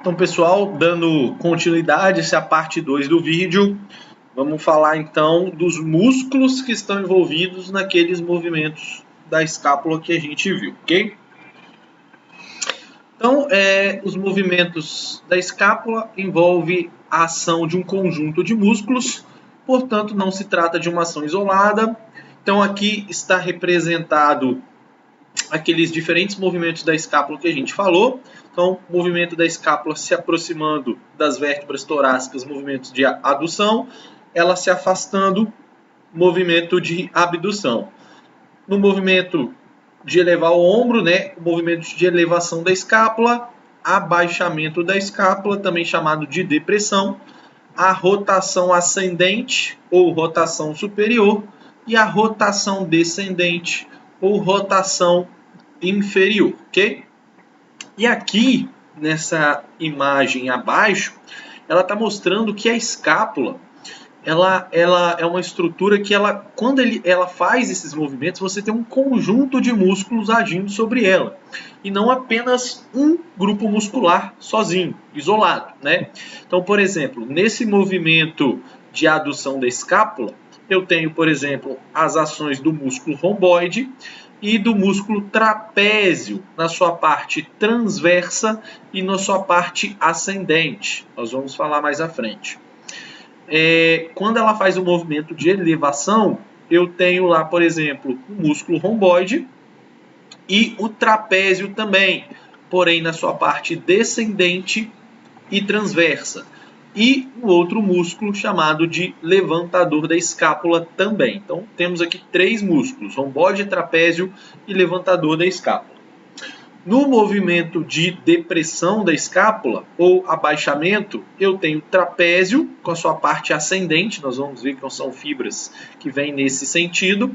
Então, pessoal, dando continuidade, essa é a parte 2 do vídeo. Vamos falar então dos músculos que estão envolvidos naqueles movimentos da escápula que a gente viu, ok? Então, os movimentos da escápula envolvem a ação de um conjunto de músculos, portanto, não se trata de uma ação isolada. Então, aqui está representado aqueles diferentes movimentos da escápula que a gente falou. Então, movimento da escápula se aproximando das vértebras torácicas, movimentos de adução, ela se afastando, movimento de abdução. No movimento de elevar o ombro, né, o movimento de elevação da escápula, abaixamento da escápula, também chamado de depressão, a rotação ascendente ou rotação superior e a rotação descendente ou rotação inferior, ok? E aqui, nessa imagem abaixo, ela está mostrando que a escápula, ela é uma estrutura que quando ela faz esses movimentos, você tem um conjunto de músculos agindo sobre ela. E não apenas um grupo muscular sozinho, isolado, né? Então, por exemplo, nesse movimento de adução da escápula, eu tenho, por exemplo, as ações do músculo romboide e do músculo trapézio na sua parte transversa e na sua parte ascendente. Nós vamos falar mais à frente. Quando ela faz o movimento de elevação, eu tenho lá, por exemplo, o músculo romboide e o trapézio também, porém na sua parte descendente e transversa. E o outro músculo chamado de levantador da escápula também. Então, temos aqui três músculos, romboide, trapézio e levantador da escápula. No movimento de depressão da escápula, ou abaixamento, eu tenho trapézio com a sua parte ascendente, nós vamos ver que são fibras que vêm nesse sentido,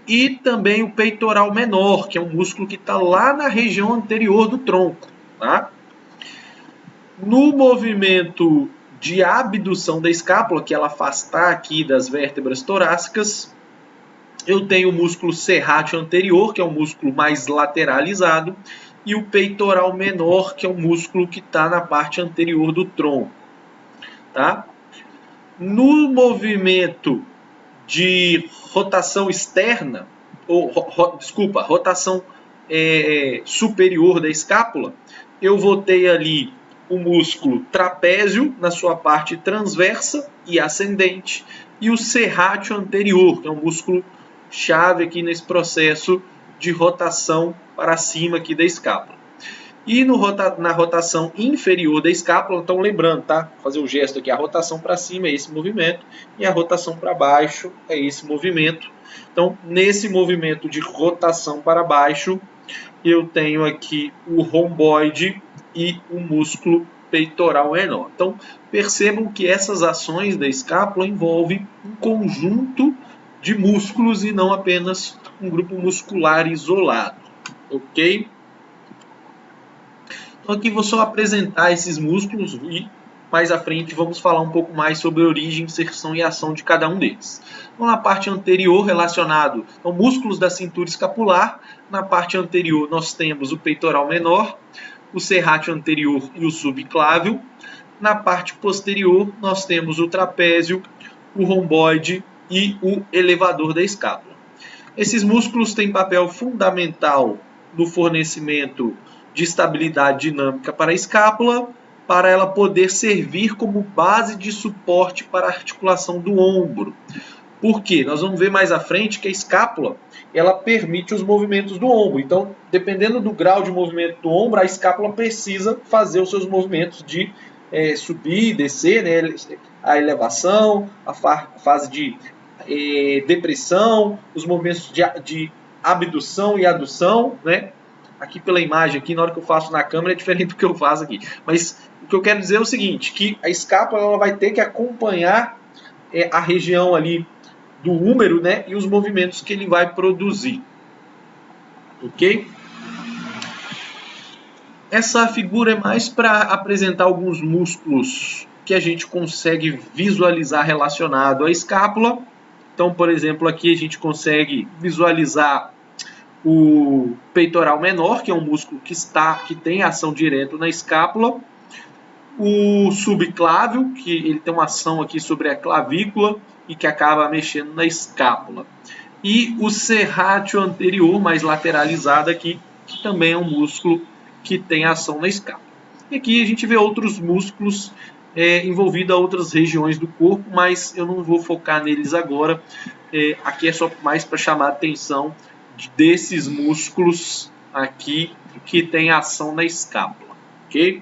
e também o peitoral menor, que é um músculo que está lá na região anterior do tronco. Tá? No movimento de abdução da escápula, que ela afastar aqui das vértebras torácicas, eu tenho o músculo serrátil anterior, que é um músculo mais lateralizado, e o peitoral menor, que é um músculo que está na parte anterior do tronco. Tá? No movimento de rotação externa, rotação superior da escápula, eu vou ter ali o músculo trapézio na sua parte transversa e ascendente, e o serrátil anterior, que é um músculo chave aqui nesse processo de rotação para cima aqui da escápula. E na rotação inferior da escápula, então lembrando, tá? Vou fazer o gesto aqui, a rotação para cima é esse movimento e a rotação para baixo é esse movimento. Então, nesse movimento de rotação para baixo, eu tenho aqui o romboide e o músculo peitoral menor. Então, percebam que essas ações da escápula envolvem um conjunto de músculos e não apenas um grupo muscular isolado, ok? Então aqui vou só apresentar esses músculos e mais à frente vamos falar um pouco mais sobre a origem, inserção e ação de cada um deles. Então na parte anterior relacionado, então músculos da cintura escapular, na parte anterior nós temos o peitoral menor, o serrátil anterior e o subclávio. Na parte posterior nós temos o trapézio, o romboide e o elevador da escápula. Esses músculos têm papel fundamental no fornecimento de estabilidade dinâmica para a escápula, para ela poder servir como base de suporte para a articulação do ombro. Por quê? Nós vamos ver mais à frente que a escápula ela permite os movimentos do ombro. Então, dependendo do grau de movimento do ombro, a escápula precisa fazer os seus movimentos de subir, descer, né? A elevação, a fase de depressão, os movimentos de abdução e adução, né? Aqui pela imagem, aqui, na hora que eu faço na câmera, é diferente do que eu faço aqui. Mas o que eu quero dizer é o seguinte, que a escápula ela vai ter que acompanhar a região ali do húmero, né? E os movimentos que ele vai produzir. Ok? Essa figura é mais para apresentar alguns músculos que a gente consegue visualizar relacionado à escápula. Então, por exemplo, aqui a gente consegue visualizar o peitoral menor, que é um músculo que tem ação direta na escápula. O subclávio, que ele tem uma ação aqui sobre a clavícula e que acaba mexendo na escápula. E o serrátil anterior, mais lateralizado aqui, que também é um músculo que tem ação na escápula. E aqui a gente vê outros músculos envolvidos a outras regiões do corpo, mas eu não vou focar neles agora. Aqui é só mais para chamar a atenção desses músculos aqui que tem ação na escápula, ok?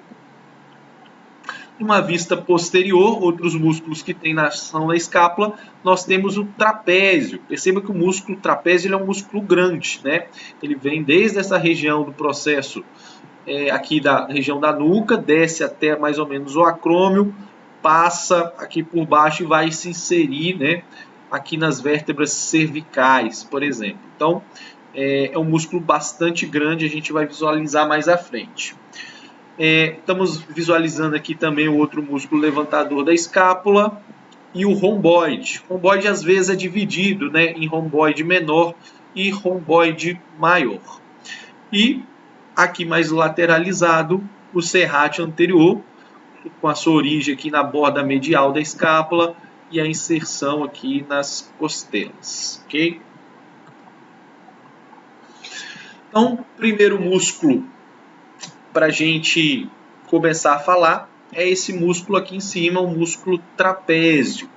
Numa vista posterior, outros músculos que tem ação na escápula, nós temos o trapézio. Perceba que o músculo trapézio ele é um músculo grande, né? Ele vem desde essa região do processo aqui da região da nuca, desce até mais ou menos o acrômio, passa aqui por baixo e vai se inserir, né, aqui nas vértebras cervicais, por exemplo. Então, é um músculo bastante grande, a gente vai visualizar mais à frente. Estamos visualizando aqui também o outro músculo levantador da escápula e o romboide. O romboide às vezes é dividido, né, em romboide menor e romboide maior. E aqui mais lateralizado, o serrátil anterior, com a sua origem aqui na borda medial da escápula e a inserção aqui nas costelas, ok? Então, primeiro músculo para a gente começar a falar é esse músculo aqui em cima, o músculo trapézio.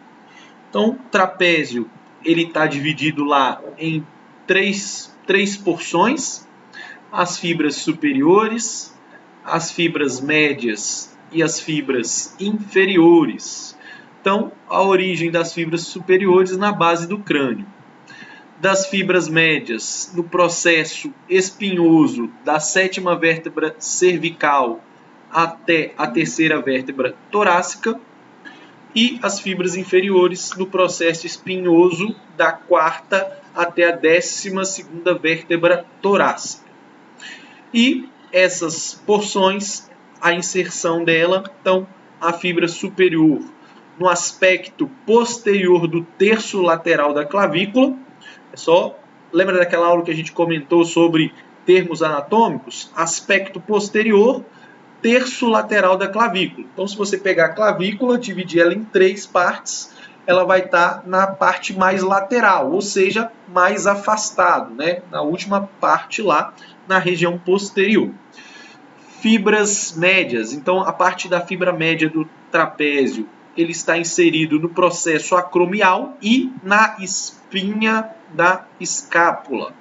Então, trapézio, ele está dividido lá em três porções: as fibras superiores, as fibras médias e as fibras inferiores. Então, a origem das fibras superiores na base do crânio. Das fibras médias, no processo espinhoso da sétima vértebra cervical até a terceira vértebra torácica. E as fibras inferiores no processo espinhoso da quarta até a 12ª vértebra torácica. E essas porções, a inserção dela, então, a fibra superior no aspecto posterior do terço lateral da clavícula. Lembra daquela aula que a gente comentou sobre termos anatômicos? Aspecto posterior, terço lateral da clavícula. Então, se você pegar a clavícula, dividir ela em 3 partes, ela vai estar na parte mais lateral, ou seja, mais afastado, né? Na última parte lá, na região posterior. Fibras médias. Então, a parte da fibra média do trapézio, ele está inserido no processo acromial e na espinha da escápula.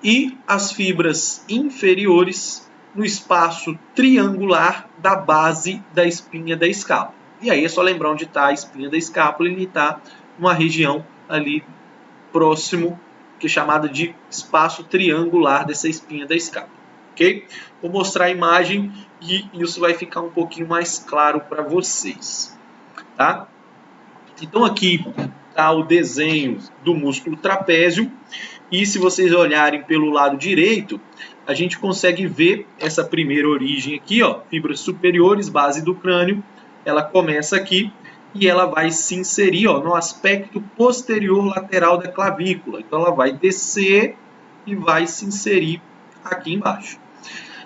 E as fibras inferiores no espaço triangular da base da espinha da escápula. E aí é só lembrar onde está a espinha da escápula, ele está numa região ali próximo, que é chamada de espaço triangular dessa espinha da escápula. Ok? Vou mostrar a imagem e isso vai ficar um pouquinho mais claro para vocês. Tá? Então aqui está o desenho do músculo trapézio. E se vocês olharem pelo lado direito, a gente consegue ver essa primeira origem aqui, ó, fibras superiores, base do crânio. Ela começa aqui e ela vai se inserir, ó, no aspecto posterior lateral da clavícula. Então ela vai descer e vai se inserir aqui embaixo.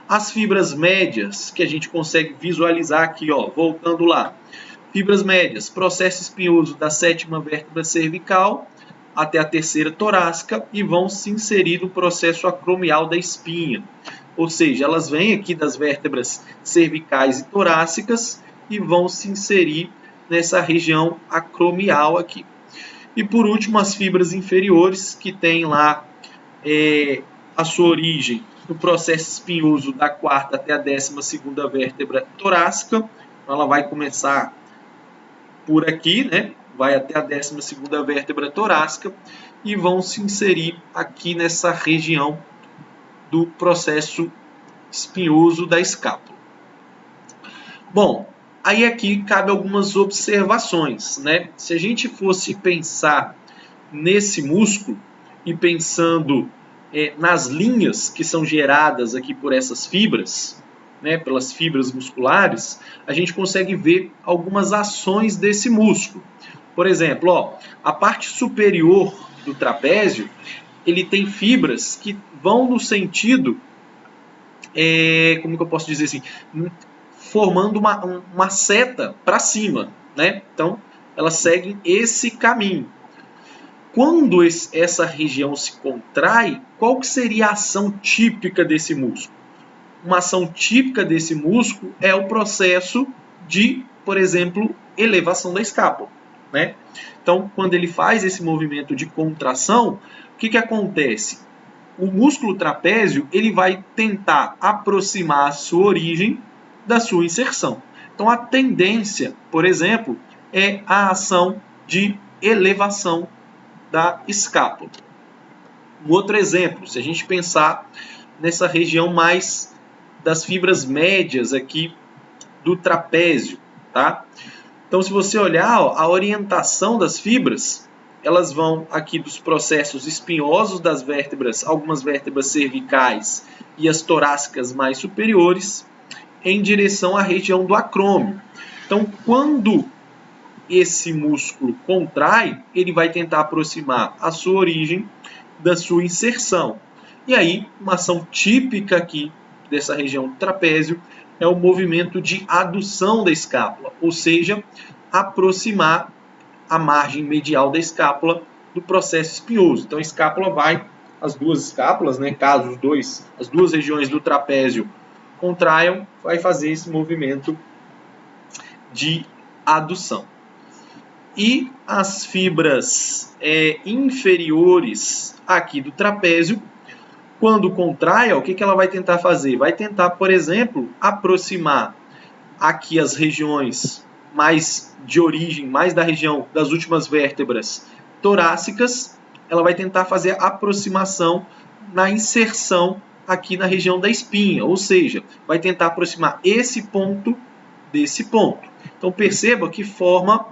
As fibras médias, que a gente consegue visualizar aqui, ó, voltando lá. Fibras médias, processo espinhoso da sétima vértebra cervical até a terceira torácica e vão se inserir no processo acromial da espinha. Ou seja, elas vêm aqui das vértebras cervicais e torácicas e vão se inserir nessa região acromial aqui. E por último, as fibras inferiores, que tem lá a sua origem no processo espinhoso da quarta até a 12ª vértebra torácica. Ela vai começar por aqui, né? Vai até a 12ª vértebra torácica e vão se inserir aqui nessa região do processo espinhoso da escápula. Bom, aí aqui cabe algumas observações, né? Se a gente fosse pensar nesse músculo e pensando nas linhas que são geradas aqui por essas fibras, né, pelas fibras musculares, a gente consegue ver algumas ações desse músculo. Por exemplo, ó, a parte superior do trapézio, ele tem fibras que vão no sentido, como que eu posso dizer assim, formando uma seta para cima, né? Então, ela segue esse caminho. Quando essa região se contrai, qual que seria a ação típica desse músculo? Uma ação típica desse músculo é o processo de, por exemplo, elevação da escápula, né? Então, quando ele faz esse movimento de contração, o que acontece? O músculo trapézio ele vai tentar aproximar a sua origem da sua inserção. Então, a tendência, por exemplo, é a ação de elevação da escápula. Um outro exemplo, se a gente pensar nessa região mais das fibras médias aqui do trapézio, tá? Então, se você olhar, ó, a orientação das fibras, elas vão aqui dos processos espinhosos das vértebras, algumas vértebras cervicais e as torácicas mais superiores, em direção à região do acrômio. Então, quando esse músculo contrai, ele vai tentar aproximar a sua origem da sua inserção. E aí, uma ação típica aqui dessa região do trapézio é o movimento de adução da escápula, ou seja, aproximar a margem medial da escápula do processo espinhoso. Então, a escápula vai, as duas escápulas, né, caso as duas regiões do trapézio contraiam, vai fazer esse movimento de adução. E as fibras inferiores aqui do trapézio, quando contrai, o que ela vai tentar fazer? Vai tentar, por exemplo, aproximar aqui as regiões mais de origem, mais da região das últimas vértebras torácicas. Ela vai tentar fazer a aproximação na inserção aqui na região da espinha, ou seja, vai tentar aproximar esse ponto desse ponto. Então perceba que forma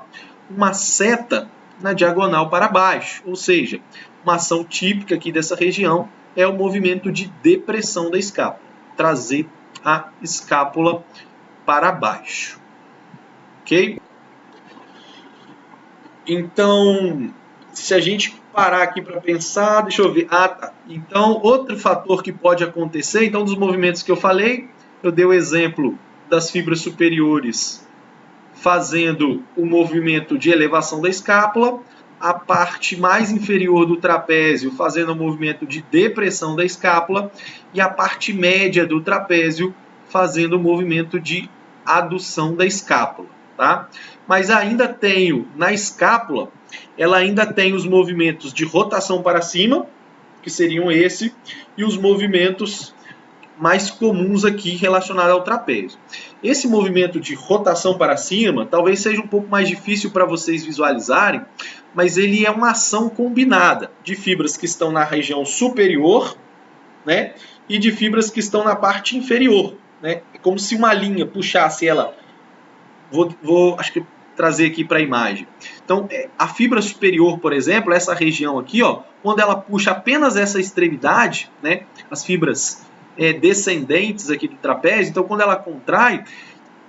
uma seta na diagonal para baixo, ou seja, uma ação típica aqui dessa região é o movimento de depressão da escápula, trazer a escápula para baixo, ok? Então, se a gente parar aqui para pensar, deixa eu ver, tá. Então, outro fator que pode acontecer, então dos movimentos que eu falei, eu dei o exemplo das fibras superiores fazendo o movimento de elevação da escápula, a parte mais inferior do trapézio fazendo o movimento de depressão da escápula e a parte média do trapézio fazendo o movimento de adução da escápula, tá? Mas ainda tenho na escápula, ela ainda tem os movimentos de rotação para cima, que seriam esse, e os movimentos mais comuns aqui relacionados ao trapézio. Esse movimento de rotação para cima talvez seja um pouco mais difícil para vocês visualizarem, mas ele é uma ação combinada de fibras que estão na região superior, né, e de fibras que estão na parte inferior, né? É como se uma linha puxasse ela. Acho que trazer aqui para a imagem. Então, a fibra superior, por exemplo, essa região aqui, ó, quando ela puxa apenas essa extremidade, né, as fibras descendentes aqui do trapézio, então quando ela contrai,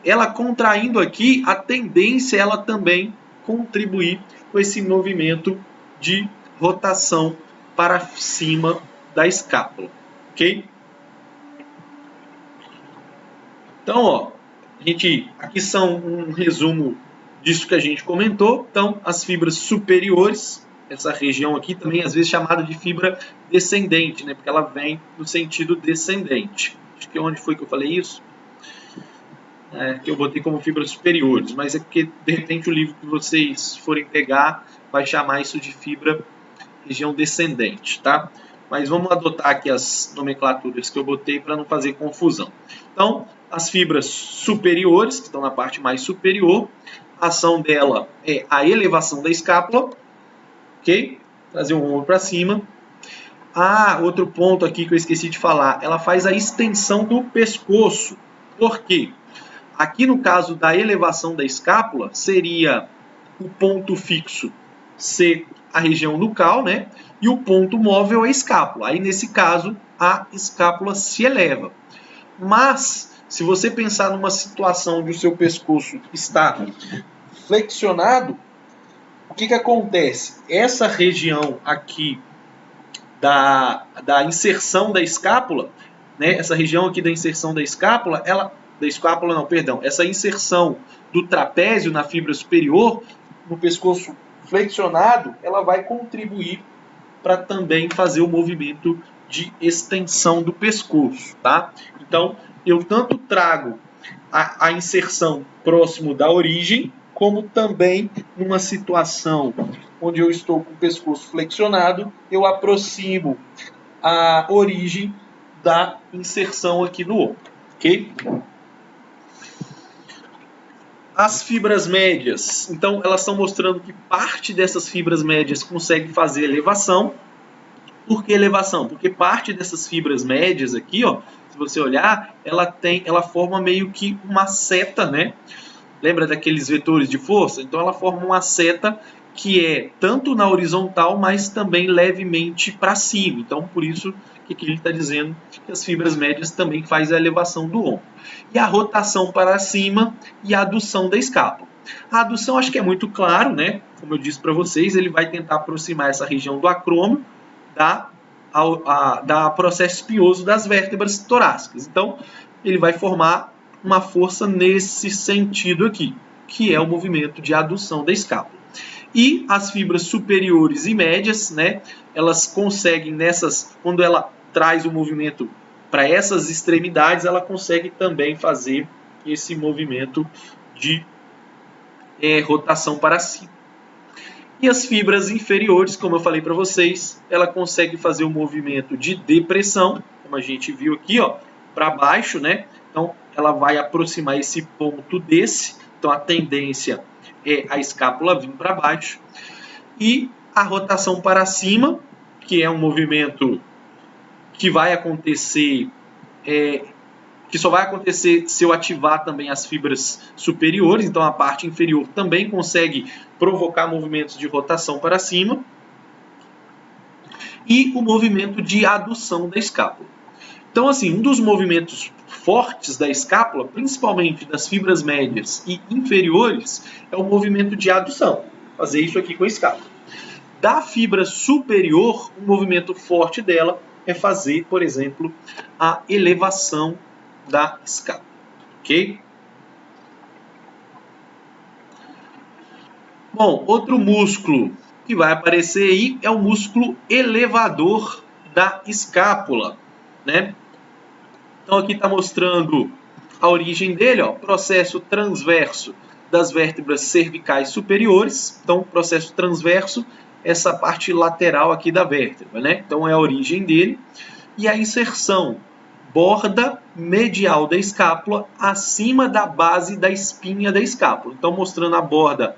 ela contraindo aqui, a tendência é ela também contribuir com esse movimento de rotação para cima da escápula, ok? Então, ó, aqui são um resumo disso que a gente comentou. Então, as fibras superiores, essa região aqui também às vezes chamada de fibra descendente, né? Porque ela vem no sentido descendente. Acho que onde foi que eu falei isso? Que eu botei como fibras superiores, mas é porque de repente o livro que vocês forem pegar vai chamar isso de fibra região descendente, tá? Mas vamos adotar aqui as nomenclaturas que eu botei para não fazer confusão. Então, as fibras superiores, que estão na parte mais superior, a ação dela é a elevação da escápula, ok? Trazer o ombro para cima. Outro ponto aqui que eu esqueci de falar, ela faz a extensão do pescoço. Por quê? Aqui no caso da elevação da escápula, seria o ponto fixo ser a região nucal, né? E o ponto móvel é a escápula. Aí, nesse caso, a escápula se eleva. Mas, se você pensar numa situação onde o seu pescoço está flexionado, o que acontece? Essa região aqui da inserção da escápula, né? Essa região aqui da inserção da escápula, ela da escápula não, perdão, essa inserção do trapézio na fibra superior, no pescoço flexionado, ela vai contribuir para também fazer o movimento de extensão do pescoço, tá? Então, eu tanto trago a inserção próximo da origem, como também numa situação onde eu estou com o pescoço flexionado, eu aproximo a origem da inserção aqui no ombro, ok? As fibras médias, então elas estão mostrando que parte dessas fibras médias consegue fazer elevação. Por que elevação? Porque parte dessas fibras médias aqui, ó, se você olhar, ela forma meio que uma seta, né? Lembra daqueles vetores de força? Então ela forma uma seta que é tanto na horizontal, mas também levemente para cima. Então por isso que aqui ele está dizendo que as fibras médias também fazem a elevação do ombro. E a rotação para cima e a adução da escápula. A adução acho que é muito claro, né? Como eu disse para vocês, ele vai tentar aproximar essa região do acrômio da processo espinhoso das vértebras torácicas. Então ele vai formar uma força nesse sentido aqui, que é o movimento de adução da escápula. E as fibras superiores e médias, né, elas conseguem quando ela traz o movimento para essas extremidades, ela consegue também fazer esse movimento de rotação para cima. E as fibras inferiores, como eu falei para vocês, ela consegue fazer o movimento de depressão, como a gente viu aqui, ó, para baixo, né? Então, ela vai aproximar esse ponto desse. Então, a tendência é a escápula vir para baixo. E a rotação para cima, que é um movimento que vai acontecer, que só vai acontecer se eu ativar também as fibras superiores. Então, a parte inferior também consegue provocar movimentos de rotação para cima. E o movimento de adução da escápula. Então, assim, um dos movimentos fortes da escápula, principalmente das fibras médias e inferiores, é o movimento de adução. Fazer isso aqui com a escápula. Da fibra superior, o movimento forte dela é fazer, por exemplo, a elevação da escápula. Ok? Bom, outro músculo que vai aparecer aí é o músculo elevador da escápula, né? Então aqui está mostrando a origem dele, ó, processo transverso das vértebras cervicais superiores. Então, processo transverso, essa parte lateral aqui da vértebra, né? Então é a origem dele. E a inserção, borda medial da escápula acima da base da espinha da escápula. Então mostrando a borda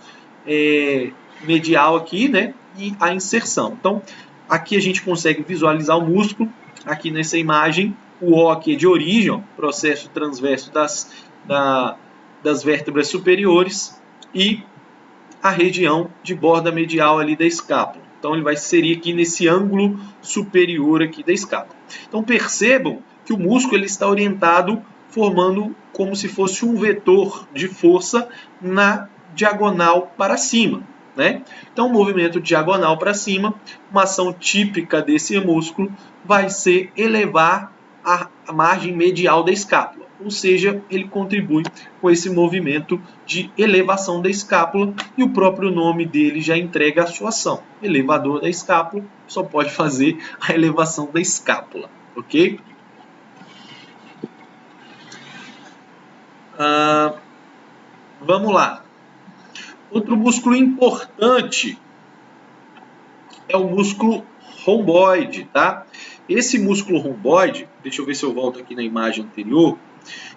medial aqui, né? E a inserção. Então aqui a gente consegue visualizar o músculo. Aqui nessa imagem, o O aqui é de origem, ó, processo transverso das vértebras superiores e a região de borda medial ali da escápula. Então ele vai inserir aqui nesse ângulo superior aqui da escápula. Então percebam que o músculo ele está orientado formando como se fosse um vetor de força na diagonal para cima, né? Então o movimento diagonal para cima, uma ação típica desse músculo vai ser elevar a margem medial da escápula. Ou seja, ele contribui com esse movimento de elevação da escápula e o próprio nome dele já entrega a sua ação. Elevador da escápula só pode fazer a elevação da escápula, ok? Vamos lá. Outro músculo importante é o músculo romboide, tá? Esse músculo romboide, deixa eu ver se eu volto aqui na imagem anterior.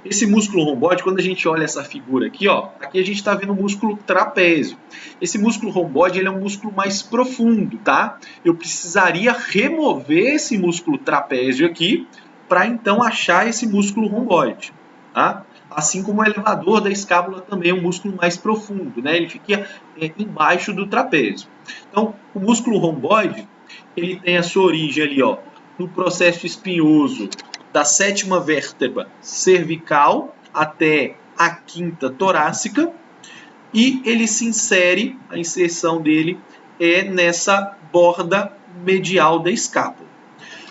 Esse músculo romboide, quando a gente olha essa figura aqui, ó, aqui a gente está vendo o músculo trapézio. Esse músculo romboide ele é um músculo mais profundo, tá? Eu precisaria remover esse músculo trapézio aqui para então achar esse músculo romboide, tá? Assim como o elevador da escápula também é um músculo mais profundo, né? Ele fica embaixo do trapézio. Então, o músculo romboide, ele tem a sua origem ali, ó, no processo espinhoso da sétima vértebra cervical até a quinta torácica e ele se insere, a inserção dele é nessa borda medial da escápula.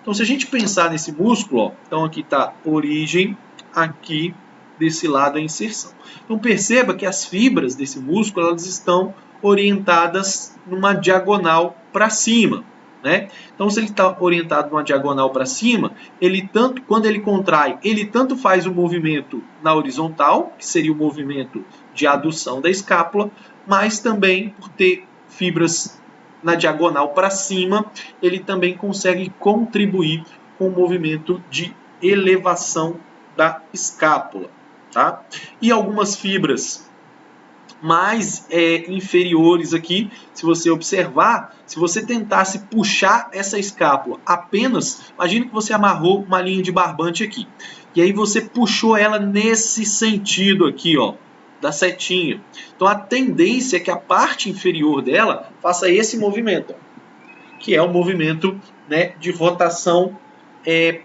Então, se a gente pensar nesse músculo, ó, então aqui está origem, aqui desse lado a inserção. Então perceba que as fibras desse músculo elas estão orientadas numa diagonal para cima, né? Então se ele está orientado numa diagonal para cima, quando ele contrai, ele tanto faz o movimento na horizontal, que seria o movimento de adução da escápula, mas também por ter fibras na diagonal para cima, ele também consegue contribuir com o movimento de elevação da escápula, tá? E algumas fibras mais inferiores aqui, se você observar, se você tentasse puxar essa escápula apenas, imagine que você amarrou uma linha de barbante aqui, e aí você puxou ela nesse sentido aqui, ó, da setinha. Então a tendência é que a parte inferior dela faça esse movimento, que é o movimento, né, de rotação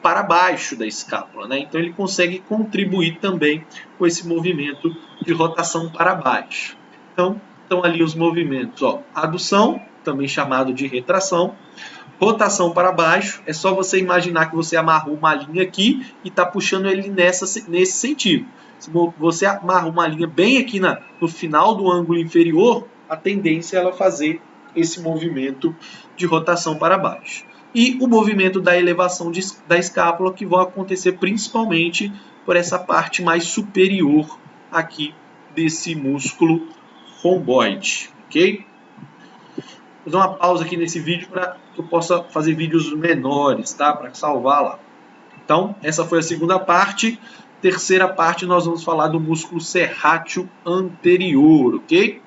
para baixo da escápula, né? Então ele consegue contribuir também com esse movimento de rotação para baixo. Então estão ali os movimentos, ó, adução, também chamado de retração, rotação para baixo, é só você imaginar que você amarrou uma linha aqui e está puxando ele nesse sentido. Se você amarra uma linha bem aqui no final do ângulo inferior, a tendência é ela fazer esse movimento de rotação para baixo. E o movimento da elevação da escápula, que vão acontecer principalmente por essa parte mais superior aqui desse músculo romboide, ok? Vou dar uma pausa aqui nesse vídeo para que eu possa fazer vídeos menores, tá? Para salvar lá. Então, essa foi a segunda parte. Terceira parte, nós vamos falar do músculo serrátil anterior, ok?